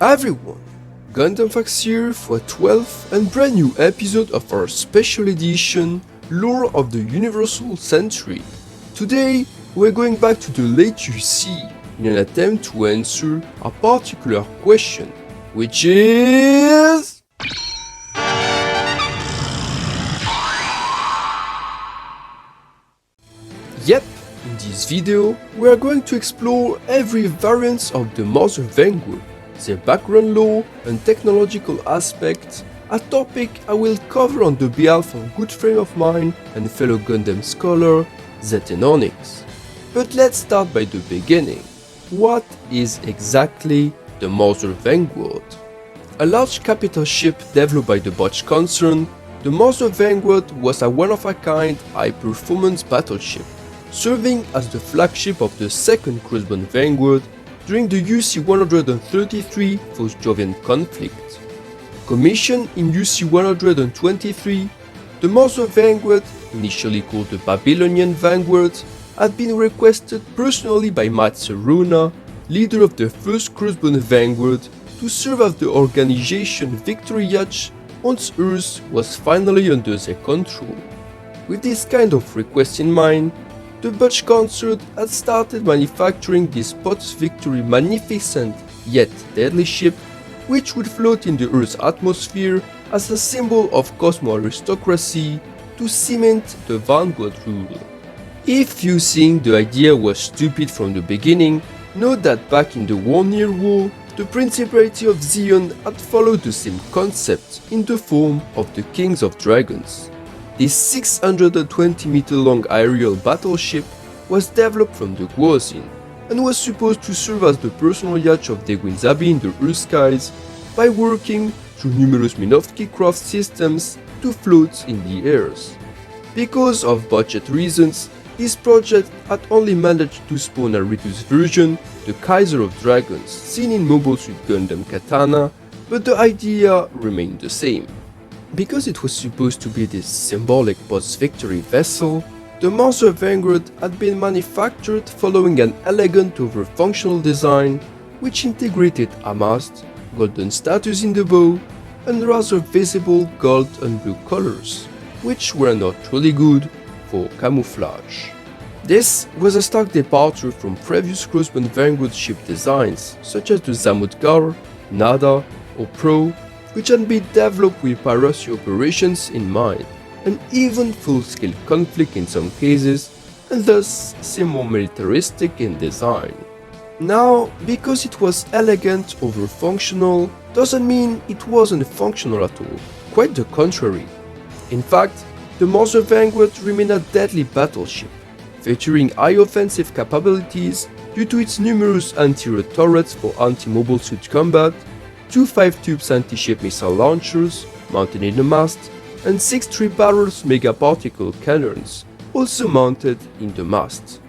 Hi everyone, Gundam Facts here for a 12th and brand new episode of our special edition Lore of the Universal Century. Today, we're going back to the late UC in an attempt to answer a particular question, which is... Yep, in this video, we are going to explore every variant of the Mother Vanguard, their background lore and technological aspects, a topic I will cover on the behalf of a good friend of mine and fellow Gundam scholar, Eos Nyx. But let's start by the beginning. What is exactly the Mother Vanguard? A large capital ship developed by the Bosch concern, the Mother Vanguard was a one-of-a-kind, high-performance battleship, serving as the flagship of the Second Crossbone Vanguard during the UC-133 Fos-Jovian conflict. Commissioned in UC-123, the Mother Vanguard, initially called the Babylonian Vanguard, had been requested personally by Matsuruna, leader of the First Crossbone Vanguard, to serve as the organization victory yacht once Earth was finally under their control. With this kind of request in mind, the Bosch concern had started manufacturing this post-victory magnificent yet deadly ship, which would float in the Earth's atmosphere as a symbol of cosmo aristocracy to cement the Vanguard rule. If you think the idea was stupid from the beginning, note that back in the 1 Year War, the Principality of Zion had followed the same concept in the form of the Kings of Dragons. This 620-meter-long aerial battleship was developed from the Guozin and was supposed to serve as the personal yacht of Daewoo Zabi in the Earth skies by working through numerous Minovsky Drive systems to float in the airs. Because of budget reasons, this project had only managed to spawn a reduced version, the Kaiser of Dragons, seen in Mobile Suit Gundam Katana, but the idea remained the same. Because it was supposed to be this symbolic post-victory vessel, the Mother Vanguard had been manufactured following an elegant over-functional design which integrated a mast, golden statues in the bow, and rather visible gold and blue colors, which were not truly good for camouflage. This was a stark departure from previous Crossbone Vanguard ship designs such as the Zamudgar, Nada, or Pro, which had been developed with piracy operations in mind, and even full-scale conflict in some cases, and thus seem more militaristic in design. Now, because it was elegant over functional, doesn't mean it wasn't functional at all, quite the contrary. In fact, the Mother Vanguard remained a deadly battleship, featuring high offensive capabilities due to its numerous anti-air turrets for anti-mobile suit combat, 2 5-tubes anti-ship missile launchers mounted in the mast, and 6 3-barrels megaparticle cannons also mounted in the mast.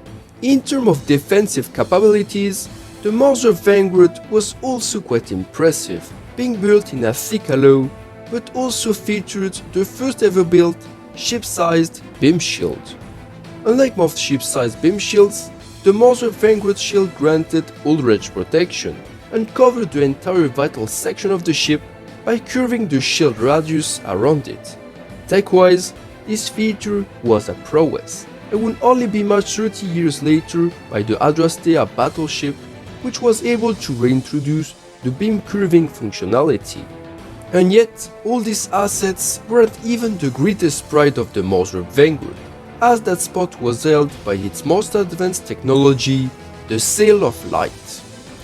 In terms of defensive capabilities, the Mother Vanguard was also quite impressive, being built in a thick alloy, but also featured the first ever built ship-sized beam shield. Unlike most ship-sized beam shields, the Mother Vanguard shield granted all-range protection and covered the entire vital section of the ship by curving the shield radius around it. Tech-wise, this feature was a prowess, and would only be matched 30 years later by the Adrastea battleship, which was able to reintroduce the beam curving functionality. And yet, all these assets weren't even the greatest pride of the Mother Vanguard, as that spot was held by its most advanced technology, the Sail of Light.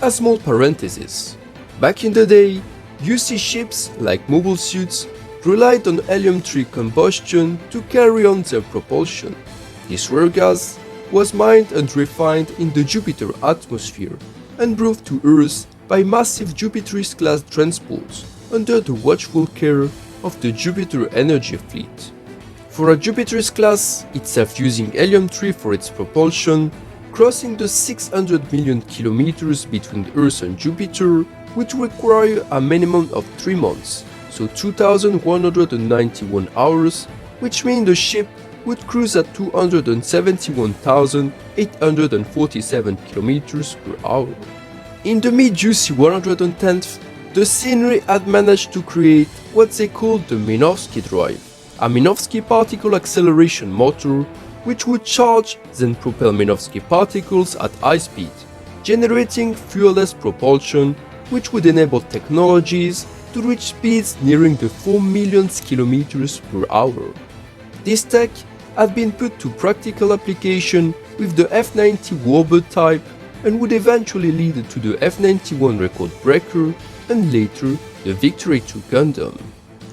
A small parenthesis. Back in the day, UC ships, like mobile suits, relied on helium-3 combustion to carry on their propulsion. This rare gas was mined and refined in the Jupiter atmosphere and brought to Earth by massive Jupiter-class transports under the watchful care of the Jupiter Energy Fleet. For a Jupiter's class, itself using helium-3 for its propulsion, crossing the 600 million kilometers between Earth and Jupiter would require a minimum of 3 months, so 2,191 hours, which means the ship would cruise at 271,847 kilometers per hour. In the mid-UC 110th, the scenery had managed to create what they called the Minovsky Drive, a Minovsky particle acceleration motor which would charge then propel Minovsky particles at high speed, generating fuel-less propulsion which would enable technologies to reach speeds nearing the 4 million kilometers per hour. This tech had been put to practical application with the F-90 Warbird type and would eventually lead to the F-91 record breaker and later the Victory II Gundam.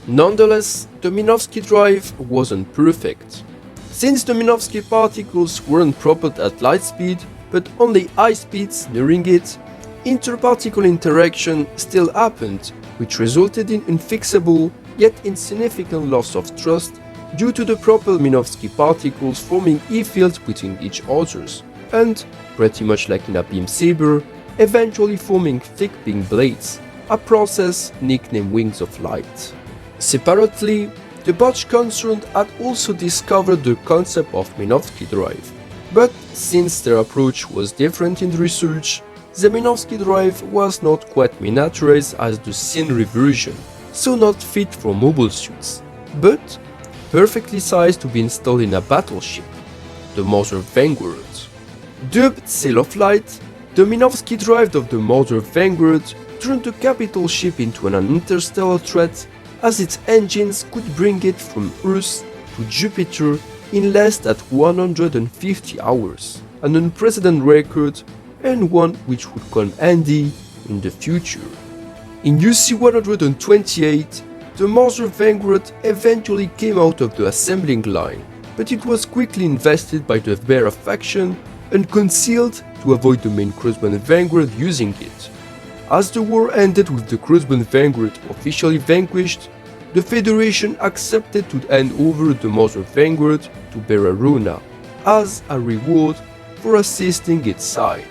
Nonetheless, the Minovsky Drive wasn't perfect. Since the Minovsky particles weren't propelled at light speed, but only high speeds nearing it, interparticle interaction still happened, which resulted in unfixable yet insignificant loss of thrust due to the propelled Minovsky particles forming E-fields between each others, and, pretty much like in a beam saber, eventually forming thick beam blades, a process nicknamed Wings of Light. Separately, the batch concerned had also discovered the concept of Minovsky Drive, but since their approach was different in the research, the Minovsky Drive was not quite miniaturized as the scenery version, so not fit for mobile suits, but perfectly sized to be installed in a battleship, the Mother Vanguard. Dubbed Sail of Light, the Minovsky Drive of the Mother Vanguard turned the capital ship into an interstellar threat, as its engines could bring it from Earth to Jupiter in less than 150 hours, an unprecedented record and one which would come handy in the future. In UC-128, the Mother Vanguard eventually came out of the assembling line, but it was quickly invested by the Vera faction and concealed to avoid the main Crossband Vanguard using it. As the war ended with the Crossband Vanguard officially vanquished, the Federation accepted to hand over the Mother Vanguard to Beraruna as a reward for assisting its side.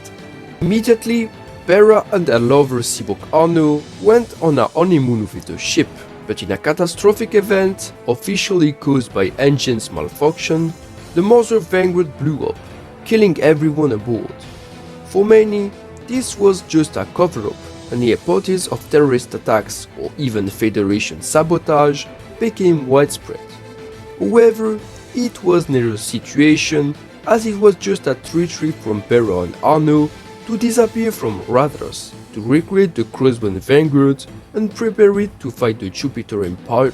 Immediately, Bera and her lover Sibok Arno went on a honeymoon with the ship, but in a catastrophic event officially caused by engines malfunction, the Mother Vanguard blew up, killing everyone aboard. For many, this was just a cover-up, and the hypothesis of terrorist attacks or even Federation sabotage became widespread. However, it was never a situation, as it was just a treachery from Bera and Arno to disappear from Radros, to recreate the Crossband Vanguard and prepare it to fight the Jupiter Empire,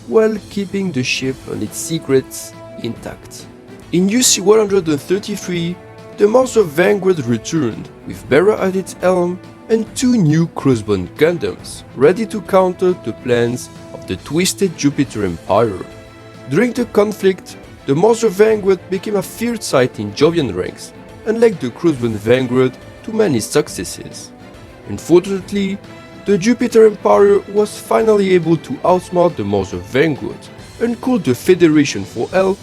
while keeping the ship and its secrets intact. In UC-133, the Mother Vanguard returned, with Bera at its helm and 2 new Crossband Gundams, ready to counter the plans of the twisted Jupiter Empire. During the conflict, the Mother Vanguard became a feared sight in Jovian ranks, and led the Crossband Vanguard to many successes. Unfortunately, the Jupiter Empire was finally able to outsmart the Mother Vanguard and called the Federation for help,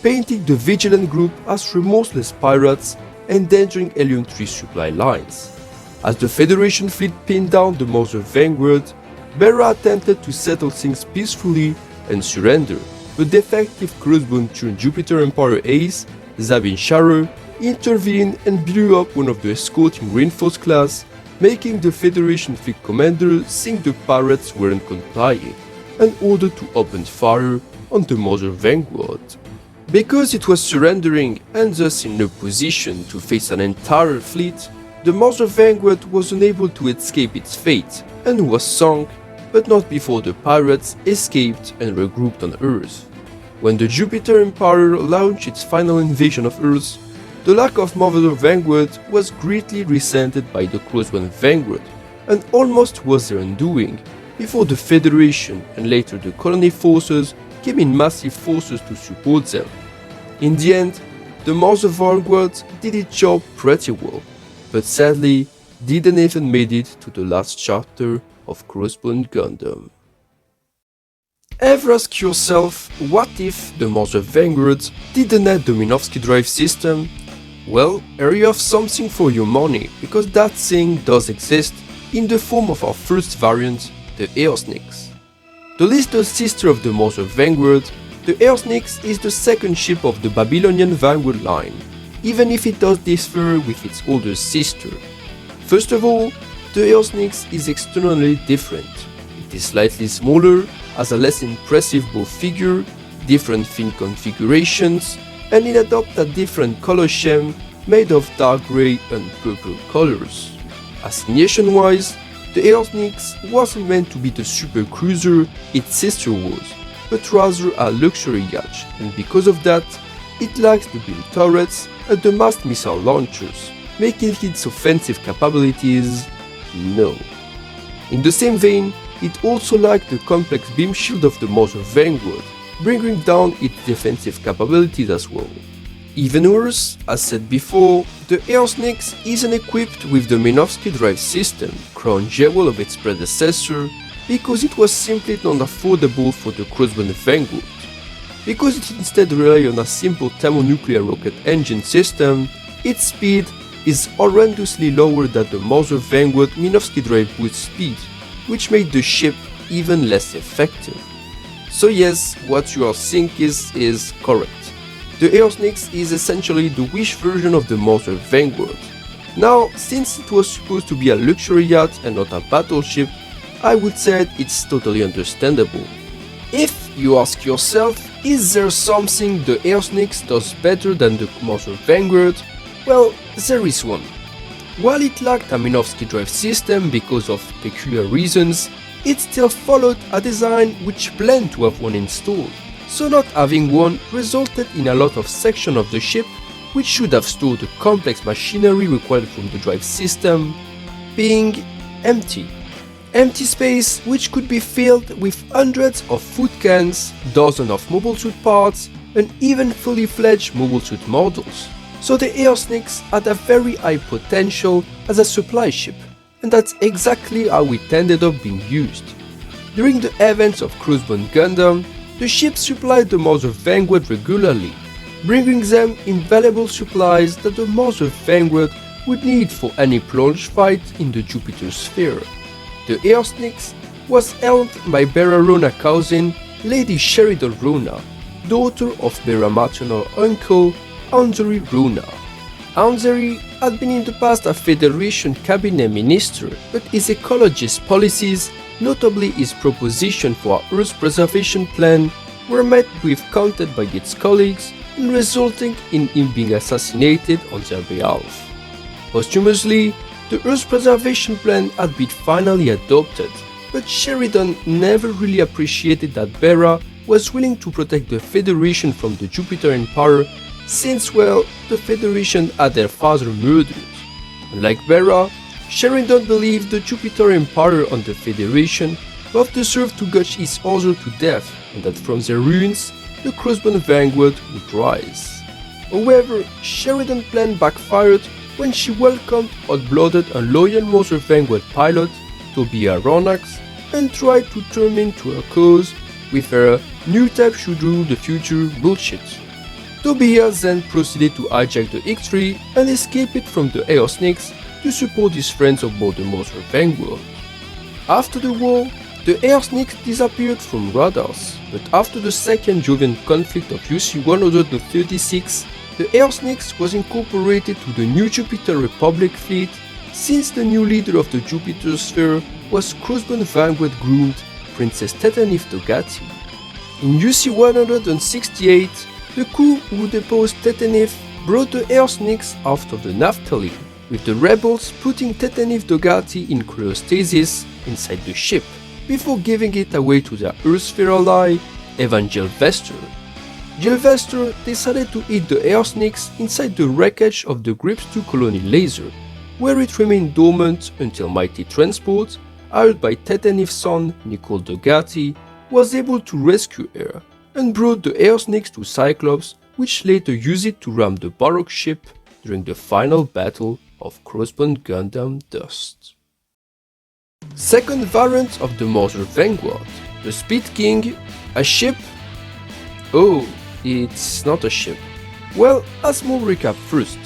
painting the Vigilant Group as remorseless pirates endangering Helium 3 supply lines. As the Federation fleet pinned down the Mother Vanguard, Bera attempted to settle things peacefully and surrender, but defective Crossband turned Jupiter Empire ace, Zabin Sharer, intervened and blew up one of the escorting Reinforced class, making the Federation fleet commander think the pirates weren't complying, and ordered to open fire on the Mother Vanguard. Because it was surrendering and thus in no position to face an entire fleet, the Mother Vanguard was unable to escape its fate and was sunk, but not before the pirates escaped and regrouped on Earth. When the Jupiter Empire launched its final invasion of Earth, the lack of Mother Vanguard was greatly resented by the Crossband Vanguard and almost was their undoing, before the Federation and later the colony forces came in massive forces to support them. In the end, the Mother Vanguard did its job pretty well, but sadly didn't even made it to the last chapter of Crossband Gundam. Ever ask yourself, what if the Mother Vanguard didn't have the Minovsky Drive System? Well, here you have something for your money, because that thing does exist in the form of our first variant, the Eos Nyx. The listed sister of the Mother Vanguard, the Eos Nyx is the second ship of the Babylonian Vanguard line, even if it does differ with its older sister. First of all, the Eos Nyx is externally different. It is slightly smaller, has a less impressive bow figure, different fin configurations, and it adopts a different color scheme made of dark grey and purple colors. Assignation-wise, the Eos Nyx wasn't meant to be the super cruiser its sister was, but rather a luxury yacht, and because of that, it lacks the beam turrets and the massed missile launchers, making its offensive capabilities no. In the same vein, it also lacked the complex beam shield of the Mother Vanguard, bringing down its defensive capabilities as well. Even worse, as said before, the Eos Nyx isn't equipped with the Minovsky Drive System, crown jewel of its predecessor, because it was simply not affordable for the Crossbone Vanguard. Because it instead relied on a simple thermonuclear rocket engine system, its speed is horrendously lower than the Mother Vanguard Minovsky Drive boost speed, which made the ship even less effective. So yes, what you are thinking is correct. The Eos Nyx is essentially the Wish version of the Mother Vanguard. Now, since it was supposed to be a luxury yacht and not a battleship, I would say it's totally understandable. If you ask yourself, is there something the Eos Nyx does better than the Mother Vanguard? Well, there is one. While it lacked a Minovsky Drive System because of peculiar reasons, it still followed a design which planned to have one installed, so not having one resulted in a lot of sections of the ship which should have stored the complex machinery required from the drive system being empty. Empty space which could be filled with hundreds of food cans, dozens of mobile suit parts, and even fully fledged mobile suit models. So the Eos Nyx had a very high potential as a supply ship, and that's exactly how it ended up being used. During the events of Crossbone Gundam, the ship supplied the Mother Vanguard regularly, bringing them invaluable supplies that the Mother Vanguard would need for any plunge fight in the Jupiter sphere. The Eos Nyx was helmed by Bera Rona's cousin, Lady Sheridan Rona, daughter of Bera's maternal uncle, Anzeri Rona. Anzeri had been in the past a Federation cabinet minister, but his ecologist policies, notably his proposition for an Earth preservation plan, were met with contempt by its colleagues and resulting in him being assassinated on their behalf. Posthumously, the Earth preservation plan had been finally adopted, but Sheridan never really appreciated that Bera was willing to protect the Federation from the Jupiter Empire since, well, the Federation had their father murdered. Unlike Bera, Sheridan believed the Jupiter Empire and the Federation both deserved to gouge each other to death and that from their ruins, the Crossbone Vanguard would rise. However, Sheridan's plan backfired when she welcomed hot-blooded and loyal Mother Vanguard pilot Tobias Ronax and tried to turn him to her cause with her "new type should rule the future" bullshit. Tobias then proceeded to hijack the X-3 and escape it from the Eos Nyx to support his friends aboard the Mother Vanguard. After the war, the Eos Nyx disappeared from radars, but after the second Jovian conflict of UC-136, the Eos Nyx was incorporated to the new Jupiter Republic fleet since the new leader of the Jupiter sphere was Crossbone Vanguard groomed Princess Tetanif Dogati. In UC-168, the coup who deposed Tetanif brought the Eos Nyx out of the naphthalene, with the rebels putting Tetanif Dogati in cryostasis inside the ship, before giving it away to their Earth-sphere ally, Evangel Vester. Gilvester decided to hit the Eos Nyx inside the wreckage of the Grips 2 colony laser, where it remained dormant until Mighty Transport, hired by Tetanif's son Nicole Dogati, was able to rescue her and brought the Eos Nyx to Cyclops, which later used it to ram the Baroque ship during the final battle of Crossbone Gundam Dust. Second variant of the Mother Vanguard, the Speed King, a ship? Oh, it's not a ship. Well, a small recap first.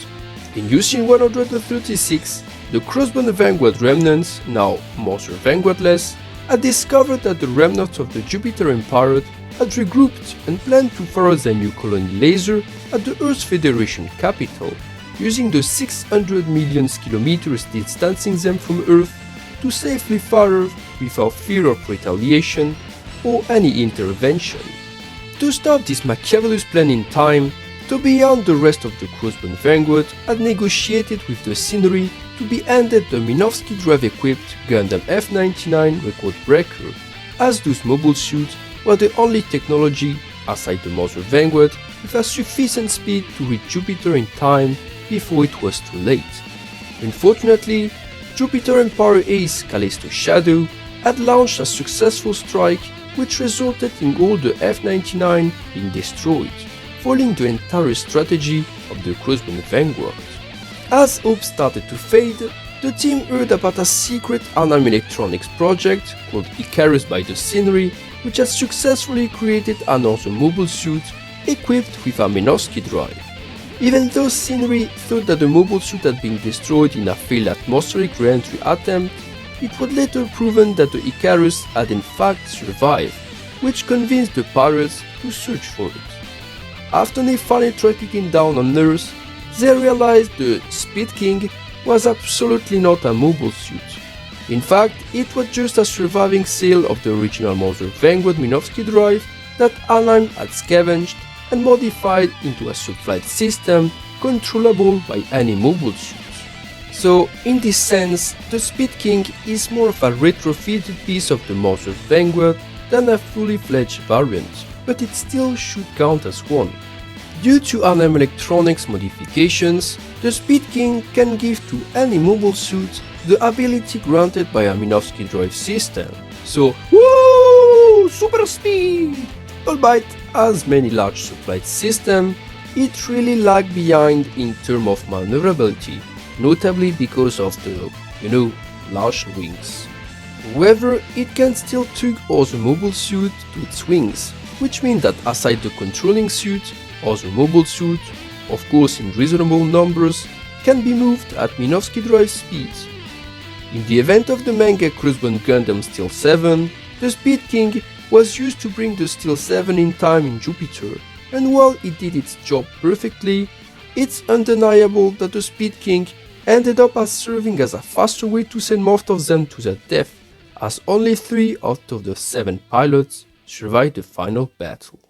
In UC-136, the Crossbone Vanguard remnants, now Mother Vanguardless, had discovered that the remnants of the Jupiter Empire had regrouped and planned to fire their new colony laser at the Earth Federation capital, using the 600 million kilometers distancing them from Earth to safely fire without fear of retaliation or any intervention. To stop this Machiavellian plan in time, to beyond the rest of the Crossbone Vanguard had negotiated with the Scenery to be handed the Minovsky Drive equipped Gundam F-99 record breaker, as those mobile suits were the only technology, aside the Mother Vanguard, with a sufficient speed to reach Jupiter in time before it was too late. Unfortunately, Jupiter Empire ace Callisto Shadow had launched a successful strike which resulted in all the F-99 being destroyed, foiling the entire strategy of the Crossbone Vanguard. As hope started to fade, the team heard about a secret Arnhem Electronics project called Icarus by the Scenery, which had successfully created another mobile suit equipped with a Minovsky Drive. Even though Scenery thought that the mobile suit had been destroyed in a failed atmospheric re-entry attempt, it was later proven that the Icarus had in fact survived, which convinced the pirates to search for it. After they finally tracked it down on Earth, they realized the Speed King was absolutely not a mobile suit. In fact, it was just a surviving sail of the original Mother Vanguard Minovsky Drive that Arnhem had scavenged and modified into a subflight system controllable by any mobile suit. So, in this sense, the Speed King is more of a retrofitted piece of the Mother Vanguard than a fully fledged variant, but it still should count as one. Due to Arnhem Electronics modifications, the Speed King can give to any mobile suit the ability granted by a Minovsky Drive system. So, woo! Super speed! Albeit, as many large subflight systems, it really lagged behind in terms of maneuverability, notably because of the, large wings. However, it can still tug other mobile suits to its wings, which means that aside the controlling suit, other mobile suits, of course in reasonable numbers, can be moved at Minovsky Drive speed. In the event of the manga Crossbone Gundam Steel 7, the Speed King was used to bring the Steel 7 in time in Jupiter, and while it did its job perfectly, it's undeniable that the Speed King ended up as serving as a faster way to send most of them to their death, as only 3 out of the 7 pilots survived the final battle.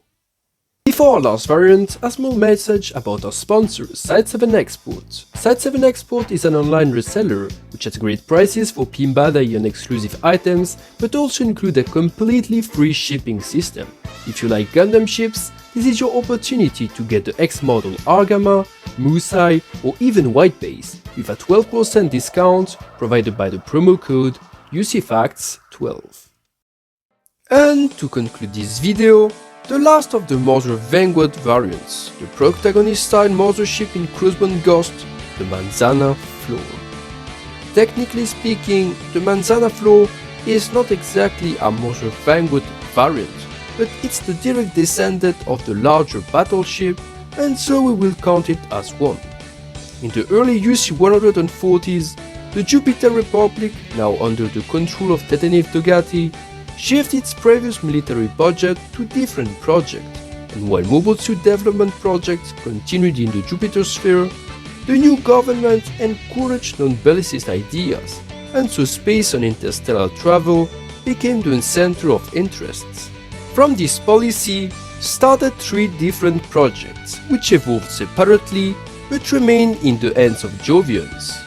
Before our last variant, a small message about our sponsor, Site 7 Export. Site 7 Export is an online reseller which has great prices for Bandai and exclusive items, but also include a completely free shipping system. If you like Gundam ships, this is your opportunity to get the X-Model Argama, Musai or even White Base with a 12% discount provided by the promo code UC-shipyards 12. And to conclude this video, the last of the Mother Vanguard variants, the protagonist-style mothership in Crossbone Ghost, the Manzana Flor. Technically speaking, the Manzana Flor is not exactly a Mother Vanguard variant, but it's the direct descendant of the larger battleship, and so we will count it as one. In the early UC-140s, the Jupiter Republic, now under the control of Tatanev Togati, shifted its previous military budget to different projects, and while mobile suit development projects continued in the Jupiter sphere, the new government encouraged non-bellicist ideas, and so space and interstellar travel became the center of interests. From this policy started 3 different projects, which evolved separately but remained in the hands of Jovians.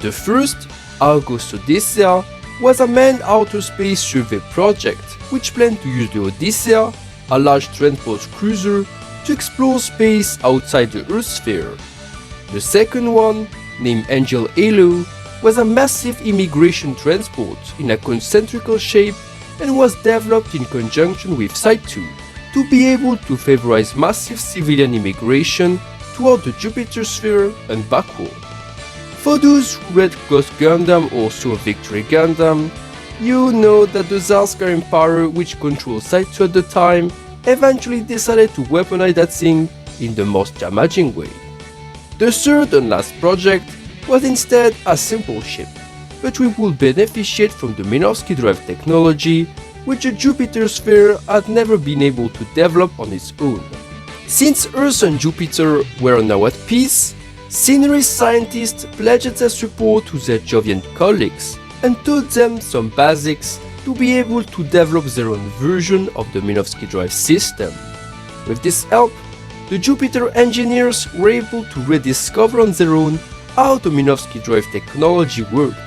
The first, Argos Odyssea, was a manned outer space survey project which planned to use the Odyssea, a large transport cruiser, to explore space outside the Earth sphere. The second one, named Angel Halo, was a massive immigration transport in a concentrical shape and was developed in conjunction with Site 2 to be able to favorize massive civilian immigration toward the Jupiter sphere and backward. For those who read Ghost Gundam or saw Victory Gundam, you know that the Zarskar Empire, which controlled Site 2 at the time, eventually decided to weaponize that thing in the most damaging way. The third and last project was instead a simple ship, but we would beneficiate from the Minovsky Drive technology, which the Jupiter sphere had never been able to develop on its own. Since Earth and Jupiter were now at peace, Scenery scientists pledged their support to their Jovian colleagues, and taught them some basics to be able to develop their own version of the Minovsky Drive system. With this help, the Jupiter engineers were able to rediscover on their own how the Minovsky Drive technology worked,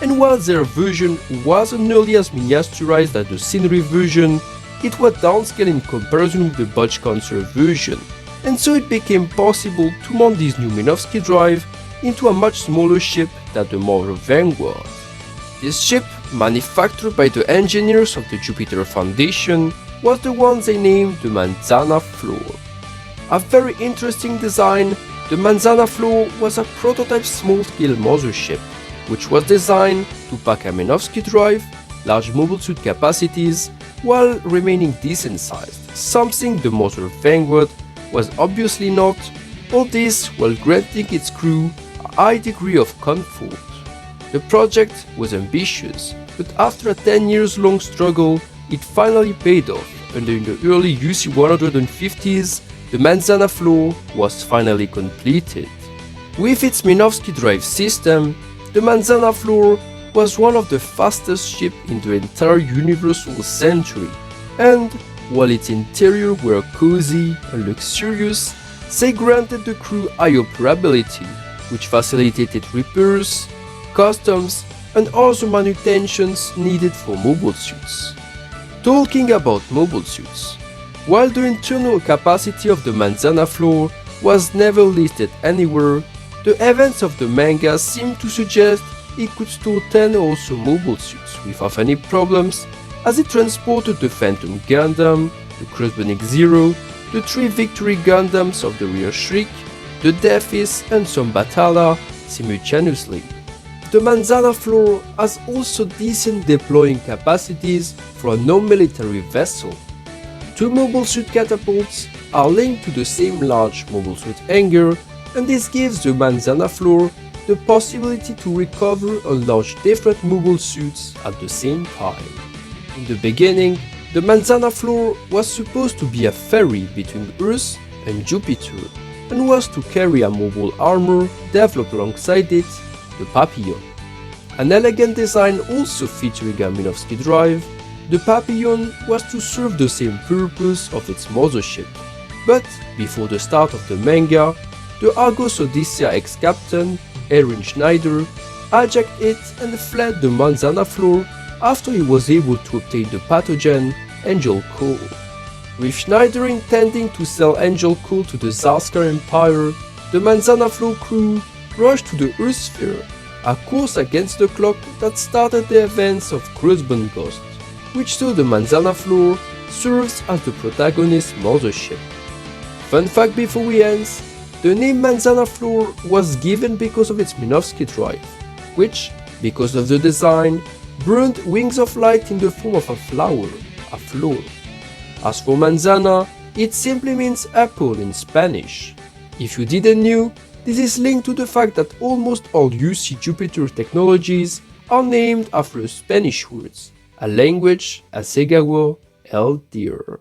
and while their version wasn't nearly as miniaturized as the scenery version, it was downscaled in comparison with the Bodge Cancer version, and so it became possible to mount this new Minovsky Drive into a much smaller ship than the Mother Vanguard. This ship, manufactured by the engineers of the Jupiter Foundation, was the one they named the Manzana Flor. A very interesting design, the Manzana Flor was a prototype small-scale mothership, which was designed to pack a Minovsky Drive, large mobile suit capacities, while remaining decent sized, something the Mother Vanguard was obviously not, all this while granting its crew a high degree of comfort. The project was ambitious, but after a 10 years long struggle, it finally paid off, and in the early UC-150s, the Manzana Flor was finally completed. With its Minovsky Drive system, the Manzana Flor was one of the fastest ships in the entire Universal Century, and while its interior were cozy and luxurious, they granted the crew high operability, which facilitated repairs, customs, and other manutentions needed for mobile suits. Talking about mobile suits, while the internal capacity of the Manzana Flor was never listed anywhere, the events of the manga seem to suggest it could store 10 or so mobile suits without any problems, as it transported the Phantom Gundam, the Crossbone X-Zero, the 3 Victory Gundams of the rear Shriek, the Deathis, and some Batala simultaneously. The Manzana Flor has also decent deploying capacities for a non-military vessel. 2 mobile suit catapults are linked to the same large mobile suit hangar, and this gives the Manzana Flor the possibility to recover and launch different mobile suits at the same time. In the beginning, the Manzana Flor was supposed to be a ferry between Earth and Jupiter, and was to carry a mobile armor developed alongside it, the Papillon. An elegant design also featuring a Minovsky Drive, the Papillon was to serve the same purpose of its mothership. But before the start of the manga, the Argos Odyssea ex-captain, Aaron Schneider, hijacked it and fled the Manzana Flor after he was able to obtain the pathogen Angel Coal. With Schneider intending to sell Angel Coal to the Zarskar Empire, the Manzana Flor crew rushed to the Earth Sphere, a course against the clock that started the events of Crossbone Ghost, which saw the Manzana Flor serves as the protagonist's mothership. Fun fact before we end, the name Manzana Flor was given because of its Minovsky Drive, which, because of the design, burned wings of light in the form of a flower, a flor. As for Manzana, it simply means apple in Spanish. If you didn't know, this is linked to the fact that almost all UC Jupiter technologies are named after Spanish words, a language Asegawa held dear.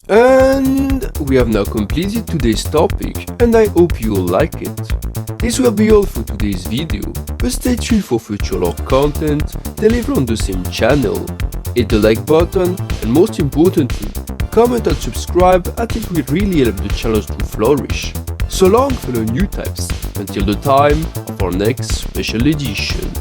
And we have now completed today's topic, and I hope you all like it. This will be all for today's video, but stay tuned for future lore content delivered on the same channel. Hit the like button, and most importantly, comment and subscribe, as it will really help the channel to flourish. So long fellow new types, until the time of our next special edition.